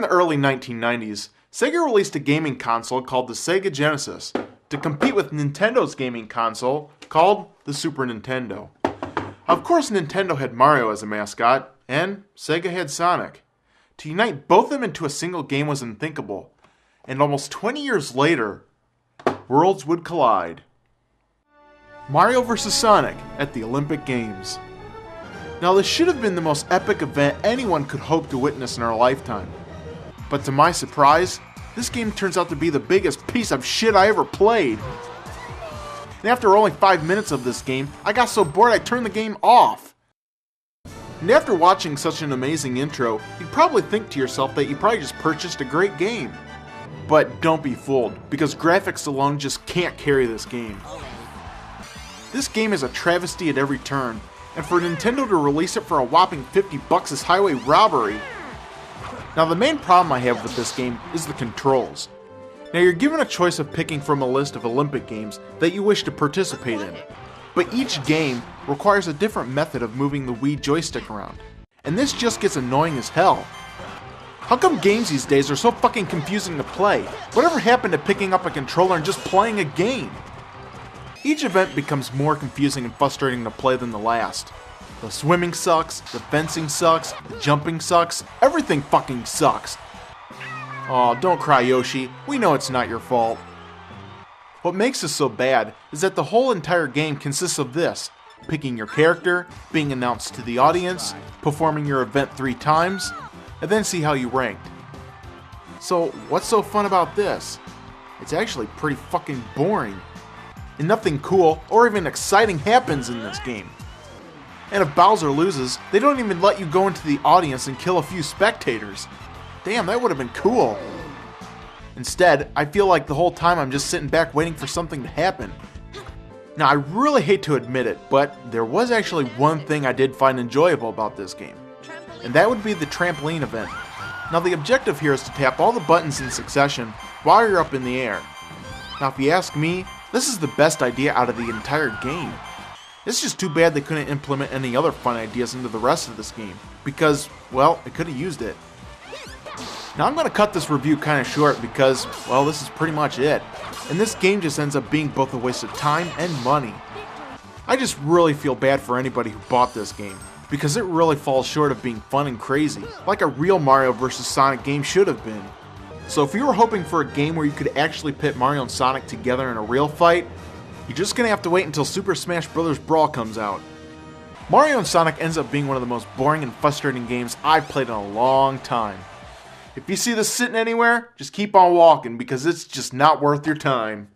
the early 1990s, Sega released a gaming console called the Sega Genesis to compete with Nintendo's gaming console called the Super Nintendo. Of course, Nintendo had Mario as a mascot, and Sega had Sonic. To unite both of them into a single game was unthinkable, and almost 20 years later, worlds would collide. Mario vs. Sonic at the Olympic Games. Now, this should have been the most epic event anyone could hope to witness in our lifetime. But to my surprise, this game turns out to be the biggest piece of shit I ever played. And after only 5 minutes of this game, I got so bored I turned the game off. And after watching such an amazing intro, you'd probably think to yourself that you probably just purchased a great game. But don't be fooled, because graphics alone just can't carry this game. This game is a travesty at every turn, and for Nintendo to release it for a whopping $50 is highway robbery. Now, the main problem I have with this game is the controls. Now, you're given a choice of picking from a list of Olympic games that you wish to participate in, but each game requires a different method of moving the Wii joystick around, and this just gets annoying as hell. How come games these days are so fucking confusing to play? Whatever happened to picking up a controller and just playing a game? Each event becomes more confusing and frustrating to play than the last. The swimming sucks, the fencing sucks, the jumping sucks, everything fucking sucks. Aw, don't cry, Yoshi, we know it's not your fault. What makes this so bad is that the whole entire game consists of this: picking your character, being announced to the audience, performing your event 3 times, and then see how you ranked. So, what's so fun about this? It's actually pretty fucking boring. And nothing cool or even exciting happens in this game. And if Bowser loses, they don't even let you go into the audience and kill a few spectators. Damn, that would have been cool. Instead, I feel like the whole time I'm just sitting back waiting for something to happen. Now, I really hate to admit it, but there was actually one thing I did find enjoyable about this game. And that would be the trampoline event. Now, the objective here is to tap all the buttons in succession while you're up in the air. Now, if you ask me, this is the best idea out of the entire game. It's just too bad they couldn't implement any other fun ideas into the rest of this game, because, well, they could have used it. Now, I'm going to cut this review kind of short because, well, this is pretty much it. And this game just ends up being both a waste of time and money. I just really feel bad for anybody who bought this game, because it really falls short of being fun and crazy, like a real Mario vs. Sonic game should have been. So if you were hoping for a game where you could actually pit Mario and Sonic together in a real fight, you're just going to have to wait until Super Smash Bros. Brawl comes out. Mario and Sonic ends up being one of the most boring and frustrating games I've played in a long time. If you see this sitting anywhere, just keep on walking because it's just not worth your time.